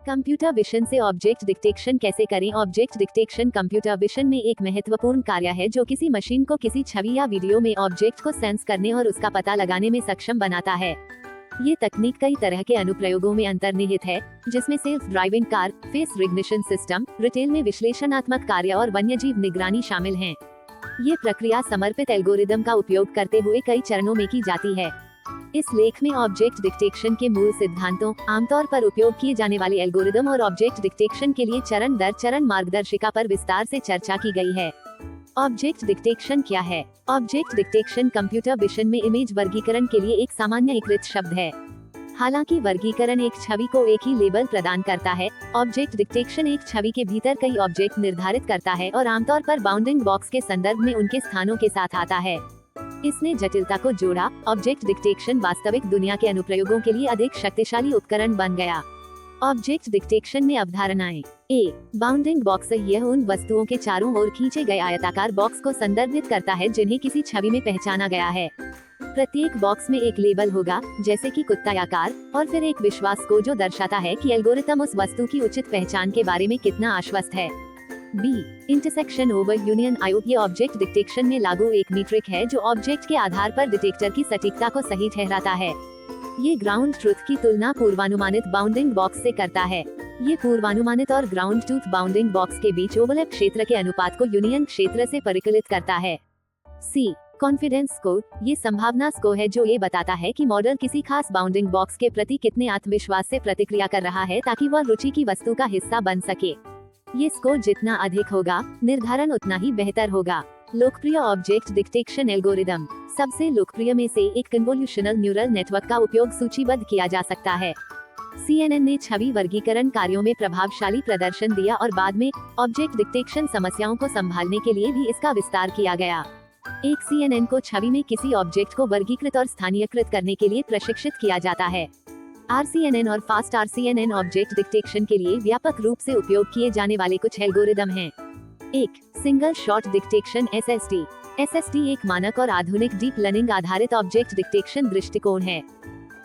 Computer vision से object detection कैसे करें? ऑब्जेक्ट डिटेक्शन कंप्यूटर विजन में एक महत्वपूर्ण कार्य है जो किसी मशीन को किसी छवि या वीडियो में ऑब्जेक्ट को सेंस करने और उसका पता लगाने में सक्षम बनाता है। ये तकनीक कई तरह के अनुप्रयोगों में अंतर्निहित है, जिसमें self driving car, face recognition system, retail में विश्लेषणात्मक कार्य और वन्यजीव निगरानी शामिल हैं। ये प्रक्रिया समर्पित एल्गोरिदम का उपयोग करते हुए कई चरणों में की जाती है। इस लेख में ऑब्जेक्ट डिटेक्शन के मूल सिद्धांतों, आमतौर पर उपयोग किए जाने वाले एल्गोरिदम और ऑब्जेक्ट डिटेक्शन के लिए चरण दर चरण मार्गदर्शिका पर विस्तार से चर्चा की गई है। ऑब्जेक्ट डिटेक्शन क्या है? ऑब्जेक्ट डिटेक्शन कंप्यूटर विजन में इमेज वर्गीकरण के लिए एक सामान्यीकृत शब्द है। हालांकि वर्गीकरण एक छवि को एक ही लेबल प्रदान करता है, ऑब्जेक्ट डिटेक्शन एक छवि के भीतर कई ऑब्जेक्ट निर्धारित करता है और आमतौर पर बाउंडिंग बॉक्स के संदर्भ में उनके स्थानों के साथ आता है। इसने जटिलता को जोड़ा, ऑब्जेक्ट डिटेक्शन वास्तविक दुनिया के अनुप्रयोगों के लिए अधिक शक्तिशाली उपकरण बन गया। ऑब्जेक्ट डिटेक्शन में अवधारणाएं। ए, बाउंडिंग बॉक्स यह उन वस्तुओं के चारों ओर खींचे गए आयताकार बॉक्स को संदर्भित करता है जिन्हें किसी छवि में पहचाना गया है। प्रत्येक बॉक्स में एक लेबल होगा, जैसे कि कुत्ता या कार, और फिर एक विश्वास को जो दर्शाता है कि एल्गोरिथम उस वस्तु की उचित पहचान के बारे में कितना आश्वस्त है। बी, इंटरसेक्शन ओवर यूनियन आयोग। ये ऑब्जेक्ट डिटेक्शन में लागू एक मीट्रिक है जो ऑब्जेक्ट के आधार पर डिटेक्टर की सटीकता को सही ठहराता है। ये ग्राउंड ट्रुथ की तुलना पूर्वानुमानित बाउंडिंग बॉक्स से करता है। ये पूर्वानुमानित और ग्राउंड ट्रुथ बाउंडिंग बॉक्स के बीच ओवरलैप क्षेत्र के अनुपात को यूनियन क्षेत्र से परिकलित करता है। सी, कॉन्फिडेंस स्कोर। ये संभावना स्कोर है जो ये बताता है कि मॉडल किसी खास बाउंडिंग बॉक्स के प्रति कितने आत्मविश्वास से प्रतिक्रिया कर रहा है ताकि वह रुचि की वस्तु का हिस्सा बन सके। ये स्कोर जितना अधिक होगा, निर्धारण उतना ही बेहतर होगा। लोकप्रिय ऑब्जेक्ट डिटेक्शन एल्गोरिदम। सबसे लोकप्रिय में से एक कन्वोल्यूशनल न्यूरल नेटवर्क का उपयोग सूचीबद्ध किया जा सकता है। CNN ने छवि वर्गीकरण कार्यों में प्रभावशाली प्रदर्शन दिया और बाद में ऑब्जेक्ट डिटेक्शन समस्याओं को संभालने के लिए भी इसका विस्तार किया गया। एक CNN को छवि में किसी ऑब्जेक्ट को वर्गीकृत और स्थानीयकृत करने के लिए प्रशिक्षित किया जाता है। RCNN और फास्ट RCNN ऑब्जेक्ट डिटेक्शन के लिए व्यापक रूप से उपयोग किए जाने वाले कुछ एल्गोरिदम हैं। एक, single shot detection SSD। SSD एक मानक और आधुनिक डीप लर्निंग आधारित ऑब्जेक्ट डिटेक्शन दृष्टिकोण है।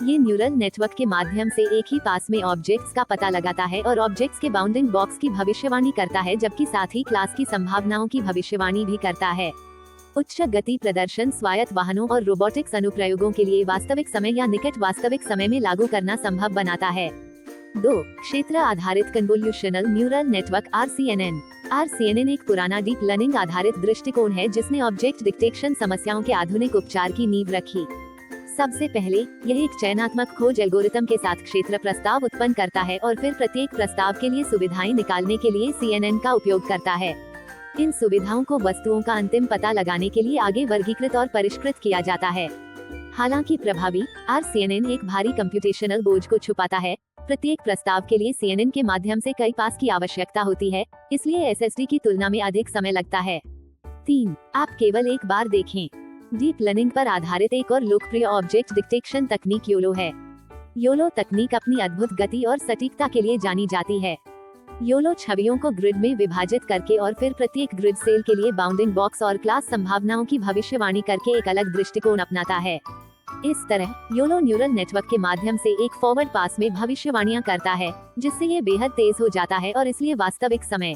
ये न्यूरल नेटवर्क के माध्यम से एक ही पास में ऑब्जेक्ट्स का पता लगाता है और ऑब्जेक्ट्स के बाउंडिंग बॉक्स की भविष्यवाणी करता है, जबकि साथ ही क्लास की संभावनाओं की भविष्यवाणी भी करता है। उच्च गति प्रदर्शन स्वायत्त वाहनों और रोबोटिक्स अनुप्रयोगों के लिए वास्तविक समय या निकट वास्तविक समय में लागू करना संभव बनाता है। 2, क्षेत्र आधारित convolutional neural network RCNN। RCNN एक पुराना डीप लर्निंग आधारित दृष्टिकोण है जिसने ऑब्जेक्ट डिटेक्शन समस्याओं के आधुनिक उपचार की नींव रखी। सबसे पहले, यह एक चयनात्मक खोज एल्गोरिथम के साथ क्षेत्र प्रस्ताव उत्पन्न करता है और फिर प्रत्येक प्रस्ताव के लिए सुविधाएं निकालने के लिए CNN का उपयोग करता है। इन सुविधाओं को वस्तुओं का अंतिम पता लगाने के लिए आगे वर्गीकृत और परिष्कृत किया जाता है। हालांकि प्रभावी RCNN एक भारी कंप्यूटेशनल बोझ को छुपाता है। प्रत्येक प्रस्ताव के लिए CNN के माध्यम से कई पास की आवश्यकता होती है, इसलिए SSD की तुलना में अधिक समय लगता है। 3, आप केवल एक बार देखें। डीप लर्निंग पर आधारित एक और लोकप्रिय ऑब्जेक्ट डिटेक्शन तकनीक योलो है। योलो तकनीक अपनी अद्भुत गति और सटीकता के लिए जानी जाती है। योलो छवियों को ग्रिड में विभाजित करके और फिर प्रत्येक ग्रिड सेल के लिए बाउंडिंग बॉक्स और क्लास संभावनाओं की भविष्यवाणी करके एक अलग दृष्टिकोण अपनाता है। इस तरह योलो न्यूरल नेटवर्क के माध्यम से एक फॉरवर्ड पास में भविष्यवाणियां करता है, जिससे ये बेहद तेज हो जाता है और इसलिए वास्तविक समय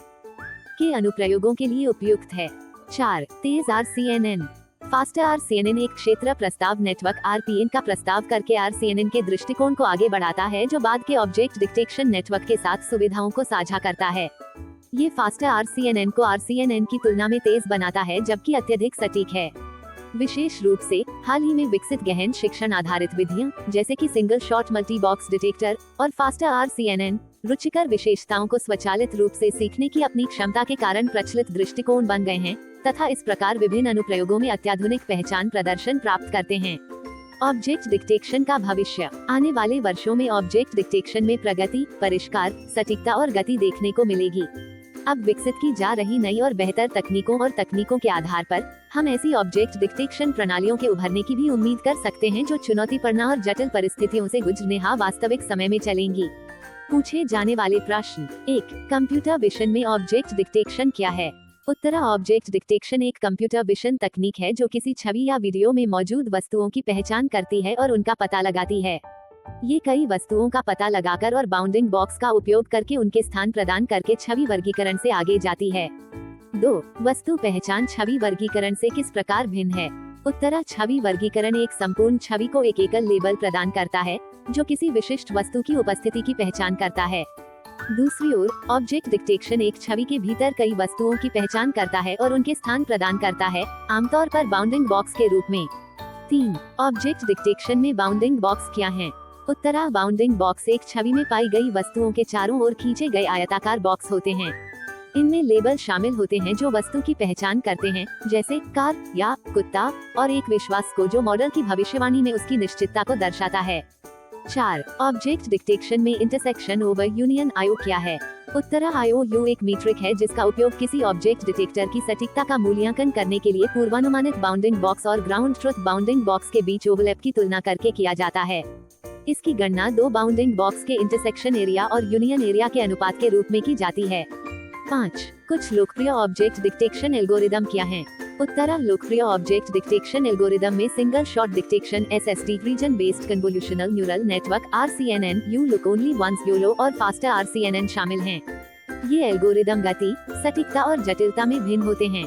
के अनुप्रयोगों के लिए उपयुक्त है। 4, तेज RCNN। फास्टर RCNN एक क्षेत्र प्रस्ताव नेटवर्क RPN का प्रस्ताव करके RCNN के दृष्टिकोण को आगे बढ़ाता है, जो बाद के ऑब्जेक्ट डिटेक्शन नेटवर्क के साथ सुविधाओं को साझा करता है। ये फास्टर RCNN को RCNN की तुलना में तेज बनाता है, जबकि अत्यधिक सटीक है। विशेष रूप से हाल ही में विकसित गहन शिक्षण आधारित विधियां, जैसे कि single shot multi box detector और फास्टर RCNN, रुचिकर विशेषताओं को स्वचालित रूप से सीखने की अपनी क्षमता के कारण प्रचलित दृष्टिकोण बन गए हैं तथा इस प्रकार विभिन्न अनुप्रयोगों में अत्याधुनिक पहचान प्रदर्शन प्राप्त करते हैं। ऑब्जेक्ट डिटेक्शन का भविष्य। आने वाले वर्षों में ऑब्जेक्ट डिटेक्शन में प्रगति, परिष्कार, सटीकता और गति देखने को मिलेगी। अब विकसित की जा रही नई और बेहतर तकनीकों के आधार पर हम ऐसी ऑब्जेक्ट डिटेक्शन प्रणालियों के उभरने की भी उम्मीद कर सकते हैं जो चुनौतीपूर्ण और जटिल परिस्थितियों से गुजरने वास्तविक समय में चलेंगी। पूछे जाने वाले प्रश्न। 1, कंप्यूटर विजन में ऑब्जेक्ट डिटेक्शन क्या है? उत्तर, ऑब्जेक्ट डिटेक्शन एक कंप्यूटर विजन तकनीक है जो किसी छवि या वीडियो में मौजूद वस्तुओं की पहचान करती है और उनका पता लगाती है। ये कई वस्तुओं का पता लगाकर और बाउंडिंग बॉक्स का उपयोग करके उनके स्थान प्रदान करके छवि वर्गीकरण से आगे जाती है। 2. वस्तु पहचान छवि वर्गीकरण से किस प्रकार भिन्न है? उत्तर, छवि वर्गीकरण एक संपूर्ण छवि को एक एकल लेबल प्रदान करता है जो किसी विशिष्ट वस्तु की उपस्थिति की पहचान करता है। दूसरी ओर ऑब्जेक्ट डिटेक्शन एक छवि के भीतर कई वस्तुओं की पहचान करता है और उनके स्थान प्रदान करता है, आमतौर पर बाउंडिंग बॉक्स के रूप में। 3. ऑब्जेक्ट डिटेक्शन में बाउंडिंग बॉक्स क्या है? उत्तर, बाउंडिंग बॉक्स एक छवि में पाई गई वस्तुओं के चारों ओर खींचे गए आयताकार बॉक्स होते हैं। इनमें लेबल शामिल होते हैं जो वस्तु की पहचान करते हैं, जैसे कार या कुत्ता, और एक विश्वास को जो मॉडल की भविष्यवाणी में उसकी निश्चितता को दर्शाता है। 4. ऑब्जेक्ट डिटेक्शन में इंटरसेक्शन ओवर यूनियन आयो क्या है? उत्तर, IOU एक मीट्रिक है जिसका उपयोग किसी ऑब्जेक्ट डिटेक्टर की सटीकता का मूल्यांकन करने के लिए पूर्वानुमानित बाउंडिंग बॉक्स और ग्राउंड ट्रुथ बाउंडिंग बॉक्स के बीच ओवरलैप की तुलना करके किया जाता है। इसकी गणना 2 बाउंडिंग बॉक्स के इंटरसेक्शन एरिया और यूनियन एरिया के अनुपात के रूप में की जाती है। 5. कुछ लोकप्रिय ऑब्जेक्ट डिटेक्शन एल्गोरिदम क्या हैं? उत्तर, लोकप्रिय ऑब्जेक्ट डिटेक्शन एल्गोरिदम में single shot detection SSD, region based convolutional neural network RCNN, you look only once YOLO और फास्टर RCNN शामिल हैं। ये एल्गोरिदम गति, सटीकता और जटिलता में भिन्न होते हैं।